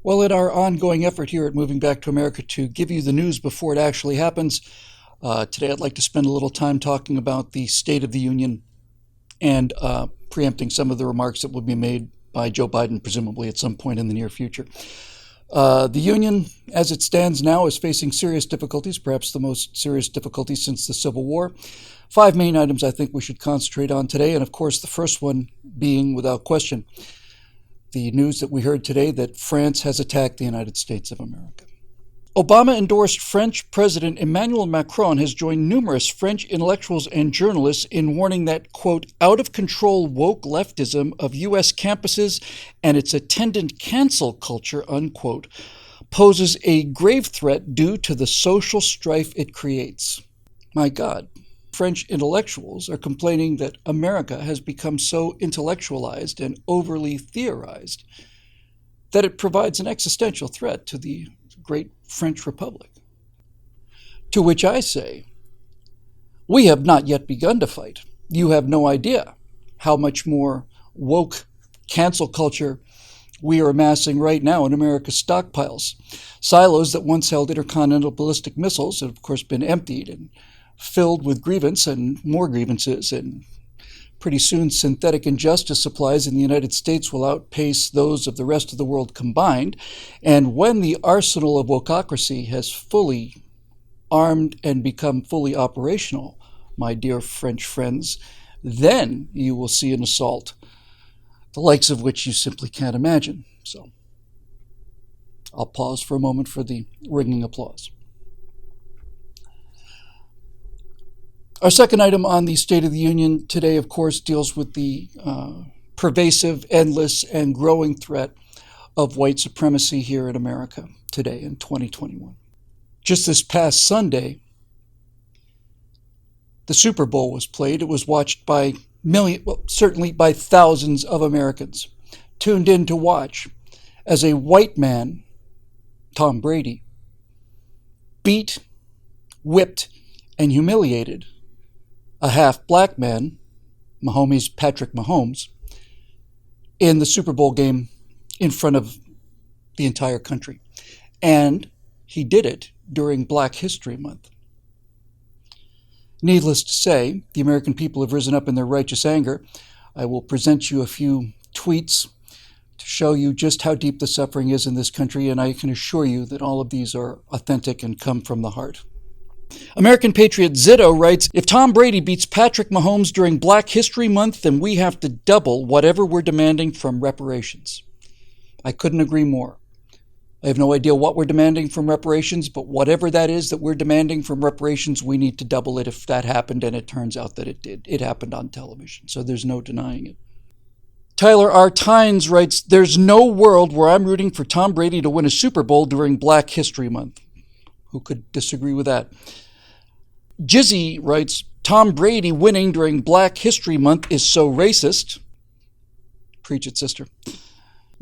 Well, in our ongoing effort here at Moving Back to America to give you the news before it actually happens, today I'd like to spend a little time talking about the State of the Union and preempting some of the remarks that will be made by Joe Biden, presumably at some point in the near future. The Union, as it stands now, is facing serious difficulties, perhaps the most serious difficulties since the Civil War. Five main items I think we should concentrate on today, and of course the first one being, without question, the news that we heard today that France has attacked the United States of America. Obama-endorsed French President Emmanuel Macron has joined numerous French intellectuals and journalists in warning that, quote, out-of-control woke leftism of U.S. campuses and its attendant cancel culture, unquote, poses a grave threat due to the social strife it creates. My God. French intellectuals are complaining that America has become so intellectualized and overly theorized that it provides an existential threat to the great French Republic. To which I say, we have not yet begun to fight. You have no idea how much more woke cancel culture we are amassing right now in America's stockpiles. Silos that once held intercontinental ballistic missiles have, of course, been emptied and filled with grievance and more grievances, and pretty soon synthetic injustice supplies in the United States will outpace those of the rest of the world combined. And when the arsenal of wokeocracy has fully armed and become fully operational, my dear French friends, then you will see an assault, the likes of which you simply can't imagine. So I'll pause for a moment for the ringing applause. Our second item on the State of the Union today, of course, deals with the pervasive, endless, and growing threat of white supremacy here in America today in 2021. Just this past Sunday, the Super Bowl was played. It was watched by millions, well, certainly by thousands of Americans tuned in to watch as a white man, Tom Brady, beat, whipped, and humiliated a half-black man, Patrick Mahomes, in the Super Bowl game in front of the entire country. And he did it during Black History Month. Needless to say, the American people have risen up in their righteous anger. I will present you a few tweets to show you just how deep the suffering is in this country, and I can assure you that all of these are authentic and come from the heart. American patriot Zitto writes, if Tom Brady beats Patrick Mahomes during Black History Month, then we have to double whatever we're demanding from reparations. I couldn't agree more. I have no idea what we're demanding from reparations, but whatever that is that we're demanding from reparations, we need to double it if that happened, and it turns out that it did. It happened on television, so there's no denying it. Tyler R. Tynes writes, there's no world where I'm rooting for Tom Brady to win a Super Bowl during Black History Month. Who could disagree with that? Jizzy writes, Tom Brady winning during Black History Month is so racist. Preach it, sister.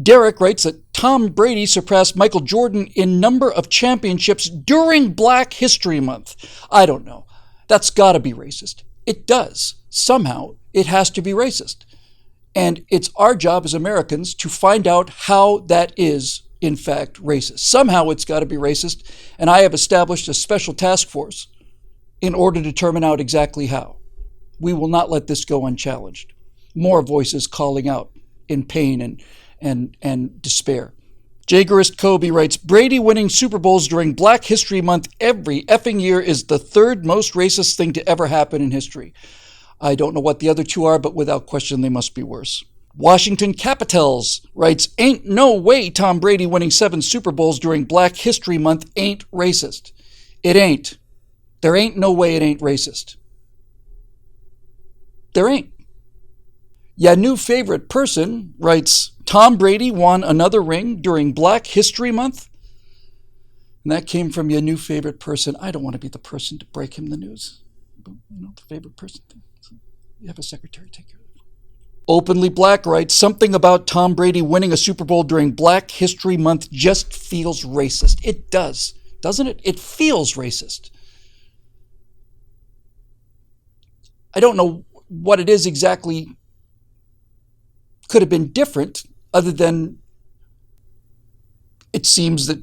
Derek writes that Tom Brady surpassed Michael Jordan in number of championships during Black History Month. I don't know. That's got to be racist. It does. Somehow, it has to be racist. And it's our job as Americans to find out how that is, in fact, racist. Somehow it's got to be racist, and I have established a special task force in order to determine out exactly how. We will not let this go unchallenged. More voices calling out in pain and despair. Jagerist Kobe writes, Brady winning Super Bowls during Black History Month every effing year is the third most racist thing to ever happen in history. I don't know what the other two are, but without question they must be worse. Washington Capitals writes, ain't no way Tom Brady winning 7 Super Bowls during Black History Month ain't racist. It ain't. There ain't no way it ain't racist. There ain't. Ya new favorite person writes, Tom Brady won another ring during Black History Month. And that came from your new favorite person. I don't want to be the person to break him the news. But, the favorite person thing. So you have a secretary take care of it. Openly Black writes, something about Tom Brady winning a Super Bowl during Black History Month just feels racist. It does, doesn't it? It feels racist. I don't know what it is exactly could have been different other than It seems that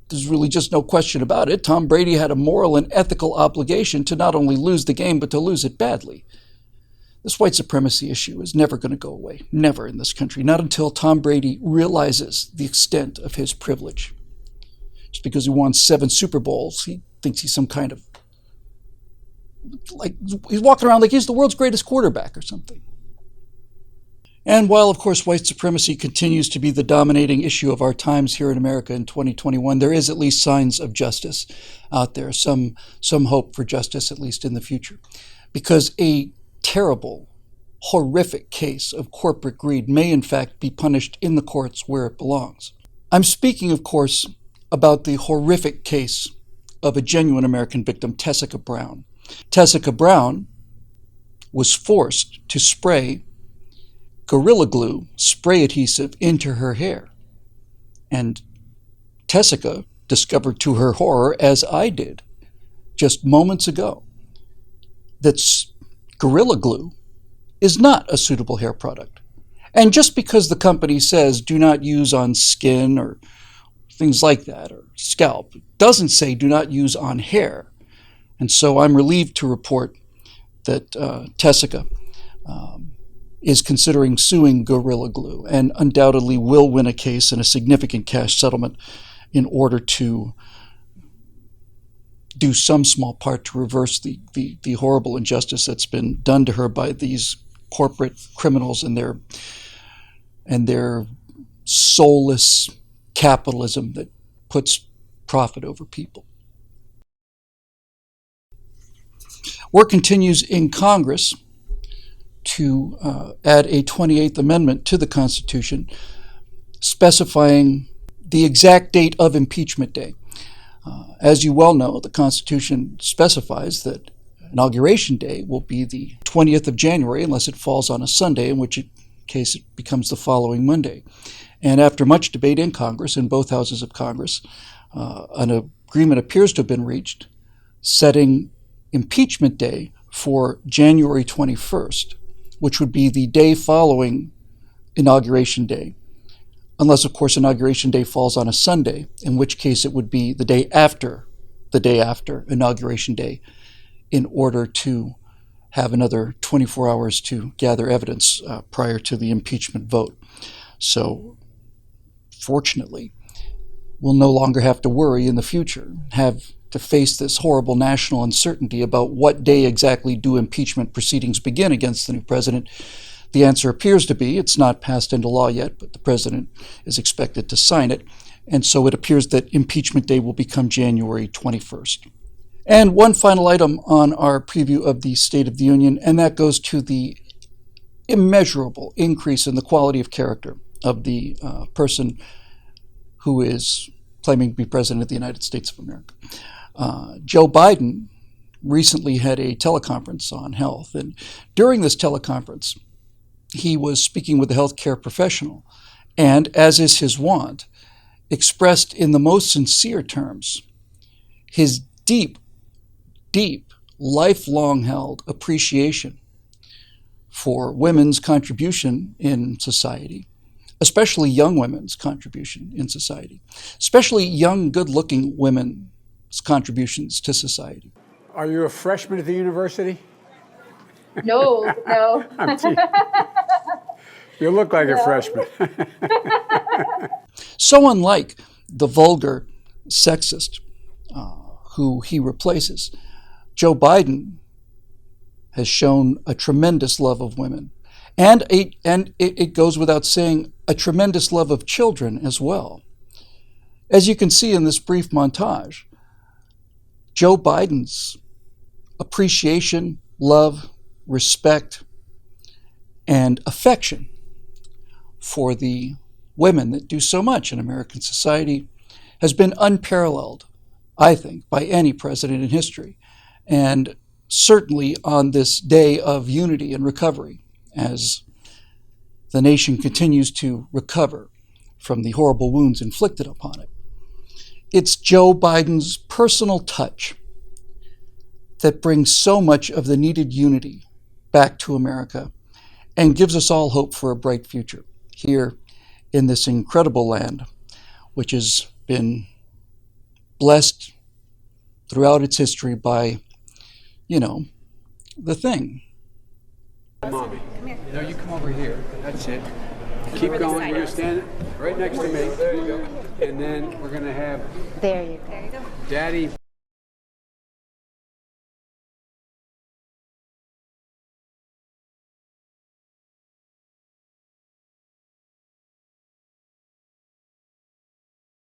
there's really just no question about it. Tom Brady had a moral and ethical obligation to not only lose the game, but to lose it badly. This white supremacy issue is never going to go away. Never in this country. Not until Tom Brady realizes the extent of his privilege. Just because he won 7 Super Bowls, he thinks he's some kind of, like, he's walking around like he's the world's greatest quarterback or something. And while, of course, white supremacy continues to be the dominating issue of our times here in America in 2021, there is at least signs of justice out there, some hope for justice, at least in the future. Because a terrible, horrific case of corporate greed may, in fact, be punished in the courts where it belongs. I'm speaking, of course, about the horrific case of a genuine American victim, Tessica Brown. Tessica Brown was forced to spray Gorilla Glue spray adhesive into her hair. And Tessica discovered to her horror, as I did just moments ago, that Gorilla Glue is not a suitable hair product. And just because the company says do not use on skin or things like that, or scalp, doesn't say do not use on hair. And so I'm relieved to report that Tessica is considering suing Gorilla Glue and undoubtedly will win a case and a significant cash settlement in order to do some small part to reverse the horrible injustice that's been done to her by these corporate criminals and their soulless capitalism that puts profit over people. Work continues in Congress to add a 28th Amendment to the Constitution specifying the exact date of impeachment day. As you well know, the Constitution specifies that Inauguration Day will be the 20th of January unless it falls on a Sunday, in which case it becomes the following Monday. And after much debate in Congress, in both houses of Congress, an agreement appears to have been reached setting impeachment day for January 21st, which would be the day following Inauguration Day, unless, of course, Inauguration Day falls on a Sunday, in which case it would be the day after Inauguration Day, in order to have another 24 hours to gather evidence prior to the impeachment vote. So, fortunately, we'll no longer have to worry in the future, have to face this horrible national uncertainty about what day exactly do impeachment proceedings begin against the new president. The answer appears to be it's not passed into law yet, but the president is expected to sign it, and so it appears that impeachment day will become January 21st. And one final item on our preview of the State of the Union, and that goes to the immeasurable increase in the quality of character of the person who is claiming to be president of the United States of America. Joe Biden recently had a teleconference on health, and during this teleconference, he was speaking with a healthcare professional, and, as is his wont, expressed in the most sincere terms his deep, lifelong held appreciation for women's contribution in society, especially young women's contribution in society, especially young, good-looking women's contributions to society. Are you a freshman at the university? No. You look like a freshman. So unlike the vulgar sexist who he replaces, Joe Biden has shown a tremendous love of women. And it goes without saying, a tremendous love of children as well. As you can see in this brief montage, Joe Biden's appreciation, love, respect, and affection for the women that do so much in American society has been unparalleled, I think, by any president in history. And certainly on this day of unity and recovery, as the nation continues to recover from the horrible wounds inflicted upon it. It's Joe Biden's personal touch that brings so much of the needed unity back to America and gives us all hope for a bright future here in this incredible land which has been blessed throughout its history by, the thing. Mommy. No, you come over here. That's it. Keep going. You're going to stand right next to me. There you go. And then we're going to have There you go. Daddy.